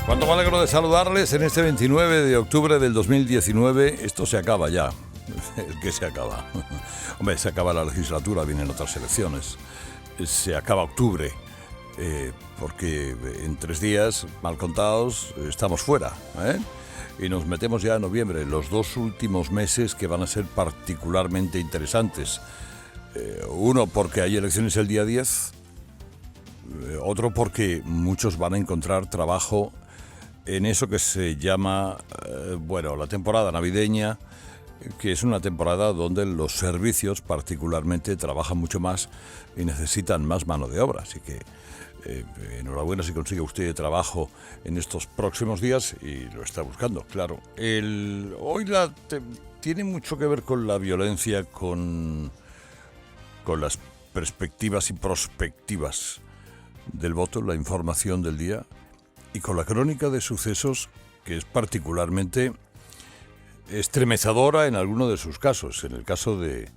Cuánto me alegro de saludarles en este 29 de octubre del 2019. Esto se acaba ya. El que se acaba. Hombre, se acaba la legislatura, vienen otras elecciones. Se acaba octubre, porque en 3 días, mal contados, estamos fuera, y nos metemos ya en noviembre, los 2 últimos meses que van a ser particularmente interesantes. Uno porque hay elecciones el día 10, otro porque muchos van a encontrar trabajo en eso que se llama, la temporada navideña, que es una temporada donde los servicios particularmente trabajan mucho más y necesitan más mano de obra. Así que enhorabuena si consigue usted trabajo en estos próximos días y lo está buscando, claro. Tiene mucho que ver con la violencia, con las perspectivas y prospectivas del voto, la información del día, y con la crónica de sucesos que es particularmente estremecedora en alguno de sus casos. En el caso de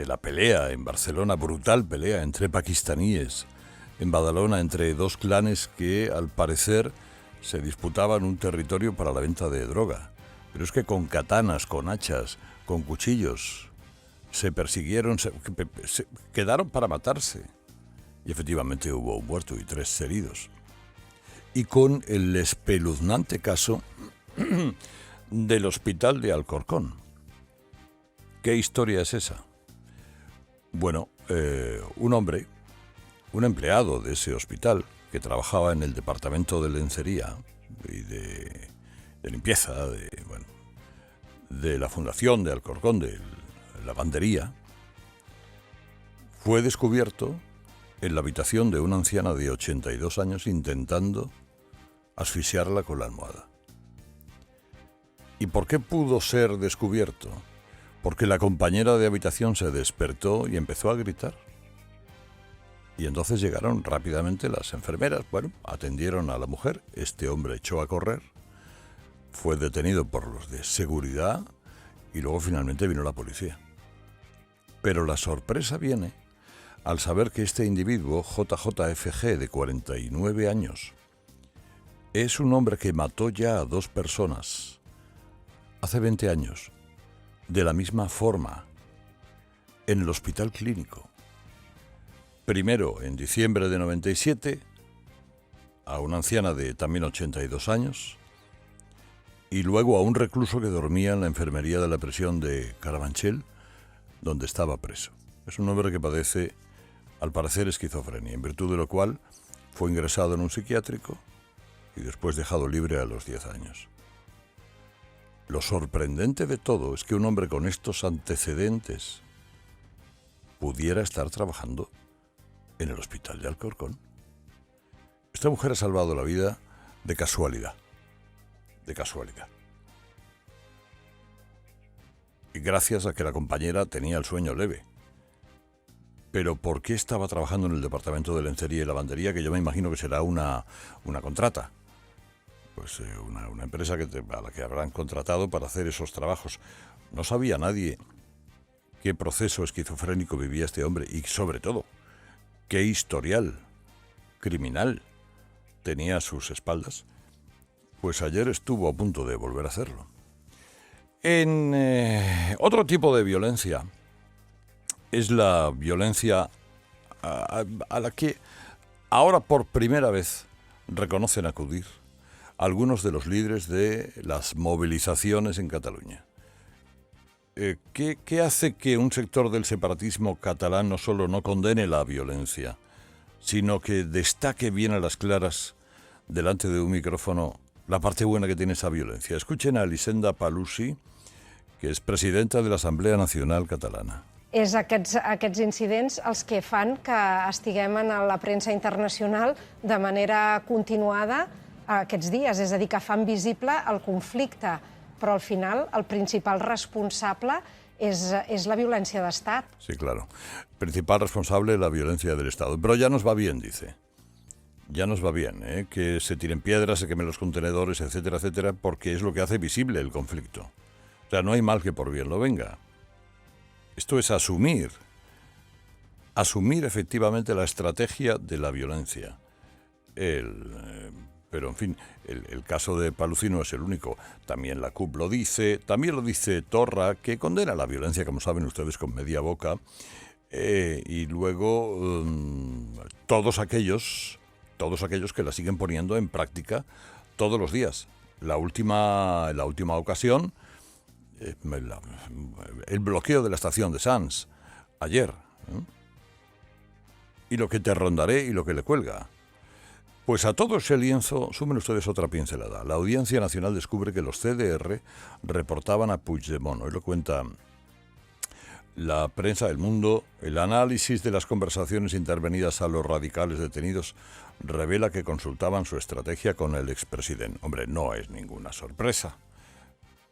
la pelea en Barcelona, brutal pelea entre pakistaníes en Badalona, entre 2 clanes que al parecer se disputaban un territorio para la venta de droga. Pero es que con katanas, con hachas, con cuchillos, se persiguieron, se quedaron para matarse. Y efectivamente hubo un muerto y 3 heridos. Y con el espeluznante caso del hospital de Alcorcón. ¿Qué historia es esa? Bueno, un hombre, un empleado de ese hospital, que trabajaba en el departamento de lencería y de limpieza de la fundación de Alcorcón, de lavandería, fue descubierto en la habitación de una anciana de 82 años intentando asfixiarla con la almohada. ¿Y por qué pudo ser descubierto? Porque la compañera de habitación se despertó y empezó a gritar. Y entonces llegaron rápidamente las enfermeras. Bueno, atendieron a la mujer. Este hombre echó a correr. Fue detenido por los de seguridad y luego finalmente vino la policía. Pero la sorpresa viene al saber que este individuo, JJFG, de 49 años, es un hombre que mató ya a 2 personas hace 20 años, de la misma forma, en el hospital clínico. Primero, en diciembre de 97, a una anciana de también 82 años, y luego a un recluso que dormía en la enfermería de la prisión de Carabanchel, donde estaba preso. Es un hombre que padece, al parecer, esquizofrenia, en virtud de lo cual fue ingresado en un psiquiátrico y después dejado libre a los 10 años. Lo sorprendente de todo es que un hombre con estos antecedentes pudiera estar trabajando en el hospital de Alcorcón. Esta mujer ha salvado la vida de casualidad. De casualidad. Y gracias a que la compañera tenía el sueño leve. Pero ¿por qué estaba trabajando en el departamento de lencería y lavandería, que yo me imagino que será una contrata? Pues una empresa a la que habrán contratado para hacer esos trabajos. No sabía nadie qué proceso esquizofrénico vivía este hombre y, sobre todo, qué historial criminal tenía a sus espaldas. Pues ayer estuvo a punto de volver a hacerlo. En otro tipo de violencia es la violencia a la que ahora por primera vez reconocen acudir algunos de los líderes de las movilizaciones en Cataluña. ¿Qué hace que un sector del separatismo catalán no solo no condene la violencia, sino que destaque bien a las claras delante de un micrófono la parte buena que tiene esa violencia? Escuchen a Elisenda Palusi, que és presidenta de l'Assemblea Nacional Catalana. És aquests incidents els que fan que estiguem en la premsa internacional de manera continuada aquests dies, és a dir, que fan visible el conflicte, però al final el principal responsable es la violencia de Estado. Sí, claro. Principal responsable la violencia del Estado. Pero ya nos va bien, dice. Ya nos va bien, que se tiren piedras, se quemen los contenedores, etcétera, etcétera, porque es lo que hace visible el conflicto. O sea, no hay mal que por bien lo venga. Esto es asumir efectivamente la estrategia de la violencia. El Pero, en fin, el caso de Paluzi no es el único. También la CUP lo dice, también lo dice Torra, que condena la violencia, como saben ustedes, con media boca. Y luego todos aquellos que la siguen poniendo en práctica todos los días. La última ocasión, el bloqueo de la estación de Sants, ayer. Y lo que te rondaré y lo que le cuelga. Pues a todo ese lienzo sumen ustedes otra pincelada. La Audiencia Nacional descubre que los CDR reportaban a Puigdemont. Hoy lo cuenta la prensa del Mundo. El análisis de las conversaciones intervenidas a los radicales detenidos revela que consultaban su estrategia con el expresidente. Hombre, no es ninguna sorpresa,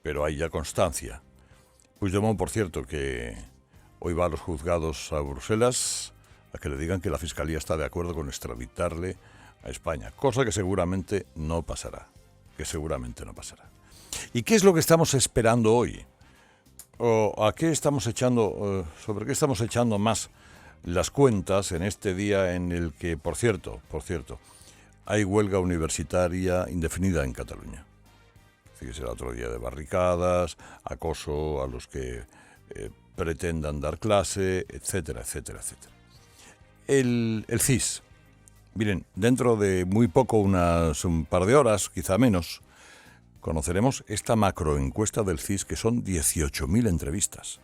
pero hay ya constancia. Puigdemont, por cierto, que hoy va a los juzgados a Bruselas a que le digan que la Fiscalía está de acuerdo con extraditarle a España, cosa que seguramente no pasará. ¿Y qué es lo que estamos esperando hoy? ¿O sobre qué estamos echando más las cuentas en este día en el que, por cierto, hay huelga universitaria indefinida en Cataluña? Así que será otro día de barricadas, acoso a los que pretendan dar clase, etcétera, etcétera, etcétera. El CIS. Miren, dentro de muy poco, un par de horas, quizá menos, conoceremos esta macroencuesta del CIS, que son 18.000 entrevistas.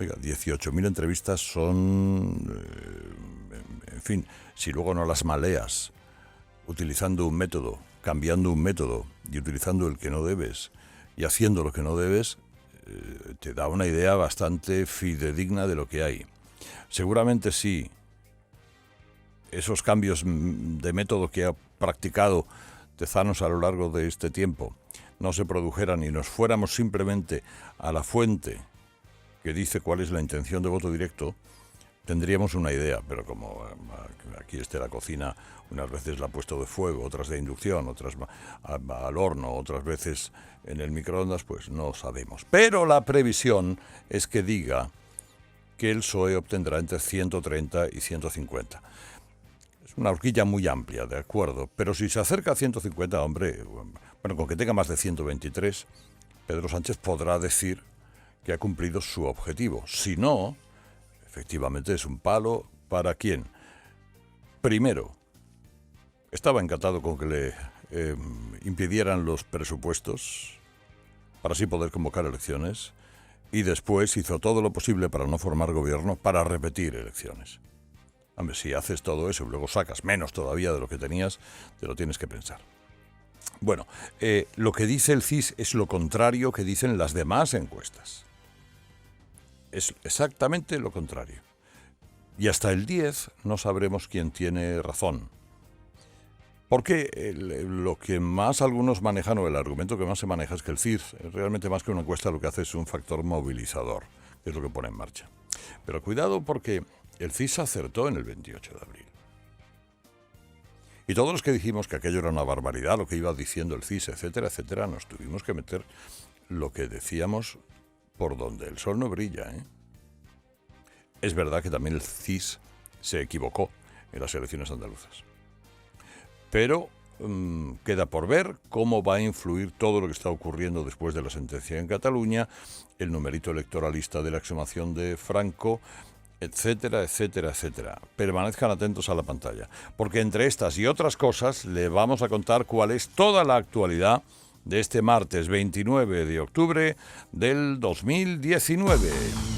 Oiga, 18.000 entrevistas son, en fin, si luego no las maleas, utilizando un método, cambiando un método y utilizando el que no debes y haciendo lo que no debes, te da una idea bastante fidedigna de lo que hay. Seguramente sí. Esos cambios de método que ha practicado Tezanos a lo largo de este tiempo no se produjeran y nos fuéramos simplemente a la fuente que dice cuál es la intención de voto directo, tendríamos una idea, pero como aquí la cocina, unas veces la ha puesto de fuego, otras de inducción, otras al horno, otras veces en el microondas, pues no sabemos. Pero la previsión es que diga que el PSOE obtendrá entre 130 y 150. Una horquilla muy amplia, de acuerdo, pero si se acerca a 150, hombre, bueno, con que tenga más de 123, Pedro Sánchez podrá decir que ha cumplido su objetivo. Si no, efectivamente es un palo. ¿Para quién? Primero, estaba encantado con que le impidieran los presupuestos para así poder convocar elecciones, y después hizo todo lo posible para no formar gobierno, para repetir elecciones. Hombre, si haces todo eso y luego sacas menos todavía de lo que tenías, te lo tienes que pensar. Bueno, lo que dice el CIS es lo contrario que dicen las demás encuestas. Es exactamente lo contrario. Y hasta el 10 no sabremos quién tiene razón. Porque lo que más algunos manejan, o el argumento que más se maneja, es que el CIS, realmente más que una encuesta, lo que hace es un factor movilizador, que es lo que pone en marcha. Pero cuidado, porque el CIS acertó en el 28 de abril. Y todos los que dijimos que aquello era una barbaridad, lo que iba diciendo el CIS, etcétera, etcétera, nos tuvimos que meter lo que decíamos por donde el sol no brilla, ¿eh? Es verdad que también el CIS se equivocó en las elecciones andaluzas. Pero queda por ver cómo va a influir todo lo que está ocurriendo después de la sentencia en Cataluña, el numerito electoralista de la exhumación de Franco, etcétera, etcétera, etcétera. Permanezcan atentos a la pantalla, porque entre estas y otras cosas le vamos a contar cuál es toda la actualidad de este martes 29 de octubre del 2019.